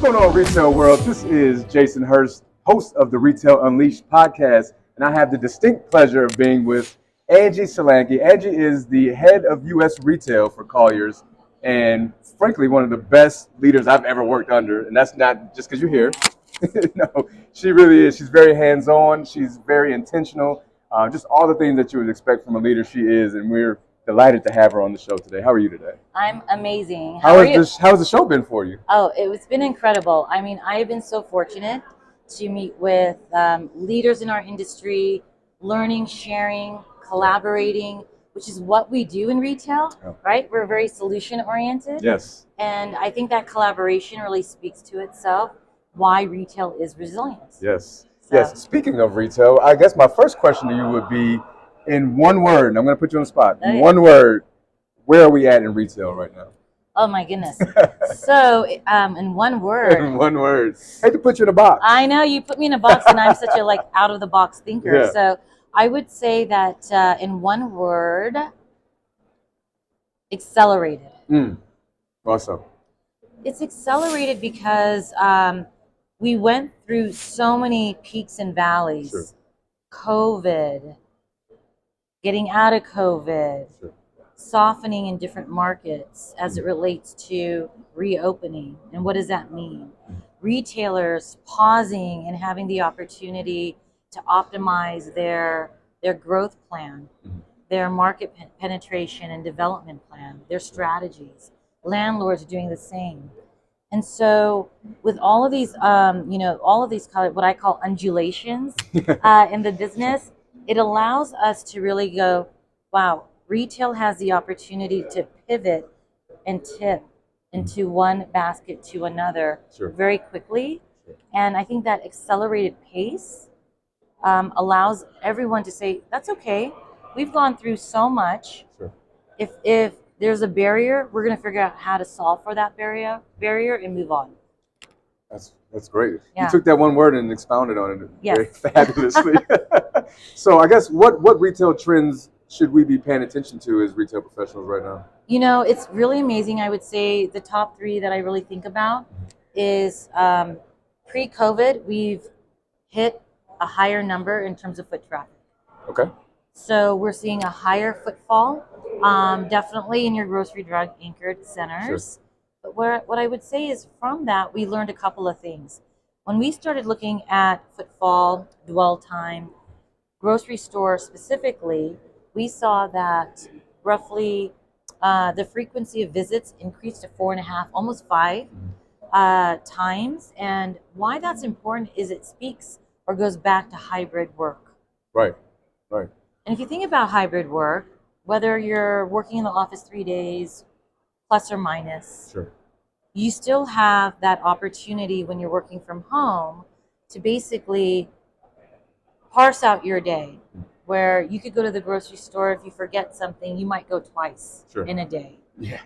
going on, retail world? This is Jason Hurst, host of the Retail Unleashed podcast, and I have the distinct pleasure of being with Anjee Solanki. Anjee is the head of U.S. retail for Colliers, and frankly, one of the best leaders I've ever worked under. And that's not just because you're here. No, she really is. She's very hands-on. She's very intentional. Just all the things that you would expect from a leader, she is, and we're delighted to have her on the show today. How are you today? I'm amazing. How has the show been for you? Oh, it's been incredible. I mean, I've been so fortunate to meet with leaders in our industry, learning, sharing, collaborating, which is what we do in retail, right? We're very solution-oriented. Yes. And I think that collaboration really speaks to itself, why retail is resilient. Yes. So. Yes. Speaking of retail, I guess my first question to you would be, in one word, and I'm going to put you on the spot. In one word, where are we at in retail right now? Oh my goodness. So, in one word. In one word. I hate to put you in a box. I know, you put me in a box, and I'm such a out of the box thinker. Yeah. So I would say that in one word, accelerated. Awesome. It's accelerated because we went through so many peaks and valleys. Sure. COVID, getting out of COVID, sure. Softening in different markets as it relates to reopening. And what does that mean? Retailers pausing and having the opportunity to optimize their growth plan, their market penetration and development plan, their strategies. Landlords are doing the same. And so with all of these, all of these what I call undulations in the business, it allows us to really go, wow, retail has the opportunity to pivot and tip into one basket to another very quickly. And I think that accelerated pace allows everyone to say, that's okay. We've gone through so much. If there's a barrier, we're going to figure out how to solve for that barrier and move on. That's great. Yeah. You took that one word and expounded on it very fabulously. So I guess what retail trends should we be paying attention to as retail professionals right now? You know, it's really amazing. I would say the top three that I really think about is pre-COVID, we've hit a higher number in terms of foot traffic. Okay. So we're seeing a higher footfall, definitely in your grocery drug anchored centers. Sure. But what I would say is from that, we learned a couple of things. When we started looking at footfall, dwell time, grocery store specifically, we saw that roughly the frequency of visits increased to 4.5, almost 5 times. And why that's important is it speaks or goes back to hybrid work. Right. And if you think about hybrid work, whether you're working in the office 3 days, plus or minus, sure. You still have that opportunity when you're working from home to basically parse out your day, where you could go to the grocery store. If you forget something, you might go twice in a day. Yeah.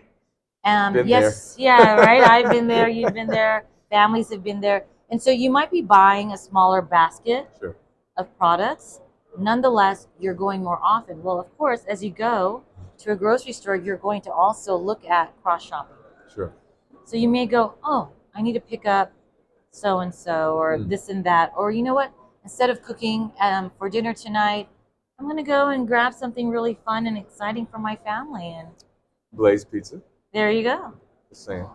Yes, yeah, right. I've been there. You've been there. Families have been there. And so you might be buying a smaller basket of products. Nonetheless, you're going more often. Well, of course, as you go to a grocery store, you're going to also look at cross-shopping. Sure. So you may go, oh, I need to pick up so-and-so or this and that. Or you know what? Instead of cooking for dinner tonight, I'm going to go and grab something really fun and exciting for my family. And Blaze Pizza. There you go. Just saying.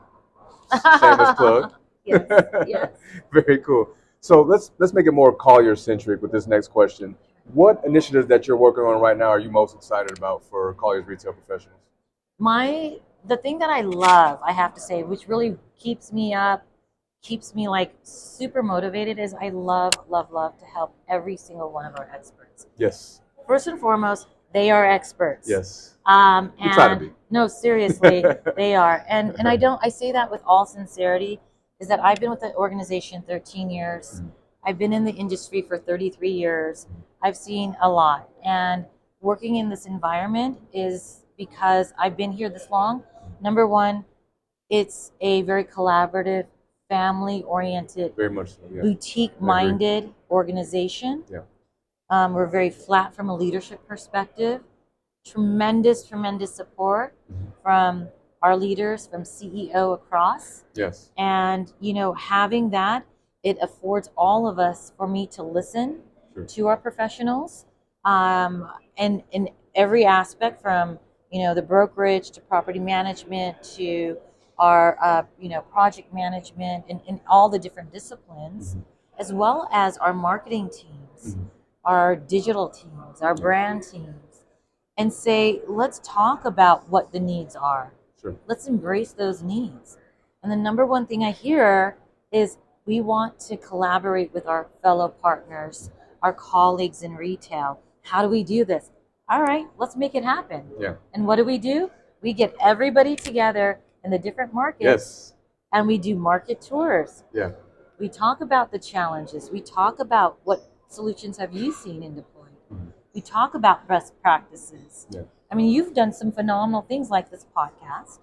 Shameless plug. Yes. Very cool. So let's make it more Collier-centric with this next question. What initiatives that you're working on right now are you most excited about for Colliers retail professionals? The thing that I love, I have to say, which really keeps me up, keeps me super motivated, is I love to help every single one of our experts. Yes. First and foremost, they are experts. Yes. You try to be. No, seriously, they are. And I say that with all sincerity, is that I've been with the organization 13 years. I've been in the industry for 33 years. I've seen a lot. And working in this environment is because I've been here this long. Number one, it's a very collaborative, family-oriented, very much so, boutique-minded organization. Yeah. We're very flat from a leadership perspective. Tremendous support from our leaders from CEO across. Yes. And, having that, it affords all of us for me to listen Sure. to our professionals, and in every aspect from, the brokerage to property management to our, project management and all the different disciplines, as well as our marketing teams, our digital teams, our brand teams, and say, let's talk about what the needs are. Sure. Let's embrace those needs. And the number one thing I hear is we want to collaborate with our fellow partners, our colleagues in retail. How do we do this? All right, let's make it happen. Yeah. And what do? We get everybody together in the different markets. Yes. And we do market tours. Yeah. We talk about the challenges. We talk about what solutions have you seen and deployed. We talk about best practices. Yeah. I mean, you've done some phenomenal things like this podcast.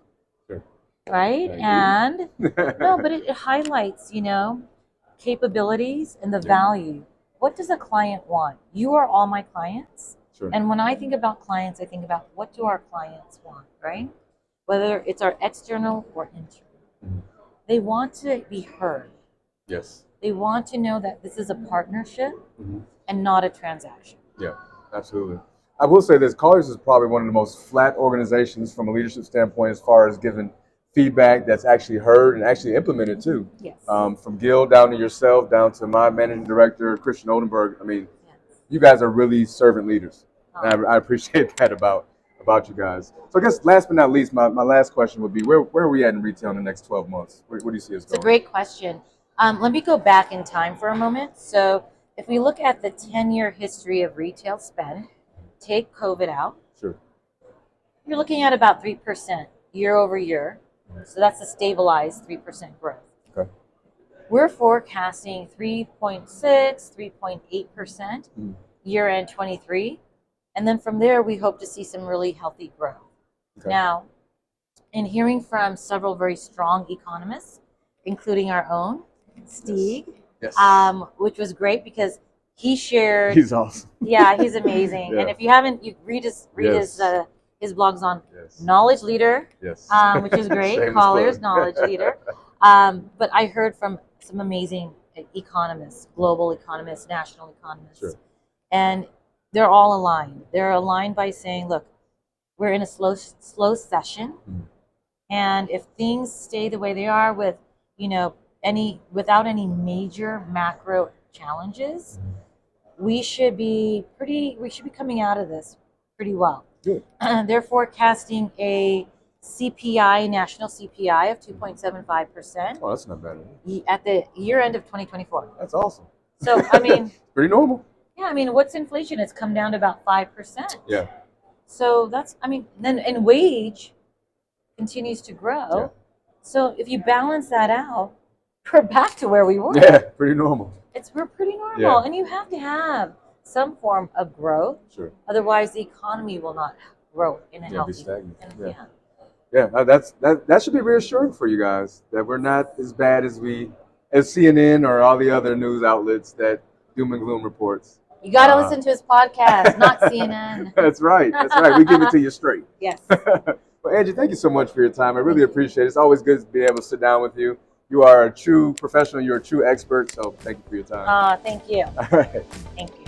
Sure. Right? Thank And you. no, but it highlights, capabilities and the value. What does a client want? You are all my clients. Sure. And when I think about clients, I think about what do our clients want, right? Whether it's our external or internal. They want to be heard. Yes. They want to know that this is a partnership and not a transaction. Yeah, absolutely. I will say this, Colliers is probably one of the most flat organizations from a leadership standpoint as far as giving feedback that's actually heard and actually implemented too. Yes. From Gil down to yourself, down to my managing director, Christian Oldenburg. I mean, Yes. you guys are really servant leaders. And I appreciate that about you guys. So I guess last but not least, my last question would be, where are we at in retail in the next 12 months? Where do you see us going? It's a great question. Let me go back in time for a moment. So if we look at the 10-year history of retail spend, take COVID out, Sure. you're looking at about 3% year over year. So that's a stabilized 3% growth. Okay. We're forecasting 3.6, 3.8% year end 23. And then from there, we hope to see some really healthy growth. Okay. Now, in hearing from several very strong economists, including our own, Steve, yes. Which was great because he shared. He's awesome. Yeah, he's amazing. Yeah. And if you haven't, you read his blogs on Knowledge Leader, which is great. Colliers Knowledge Leader. But I heard from some amazing economists, global economists, national economists, and they're all aligned. They're aligned by saying, look, we're in a slow session, and if things stay the way they are with, without any major macro challenges, we should be coming out of this pretty well. Good. They're forecasting a CPI, national CPI of 2.75%. Oh, that's not bad. At the year end of 2024. That's awesome. So, I mean, pretty normal. Yeah, I mean, what's inflation? It's come down to about 5%. Yeah. So and wage continues to grow. Yeah. So if you balance that out, we're back to where we were. Yeah, pretty normal. We're pretty normal, and you have to have some form of growth. Sure. Otherwise, the economy will not grow in a healthy. Be stagnant. Yeah, that should be reassuring for you guys that we're not as bad as CNN or all the other news outlets that doom and gloom reports. You got to listen to his podcast, not CNN. That's right. We give it to you straight. Yes. Well, Anjee, thank you so much for your time. I really appreciate it. It's always good to be able to sit down with you. You are a true professional. You're a true expert. So thank you for your time. Thank you. All right. Thank you.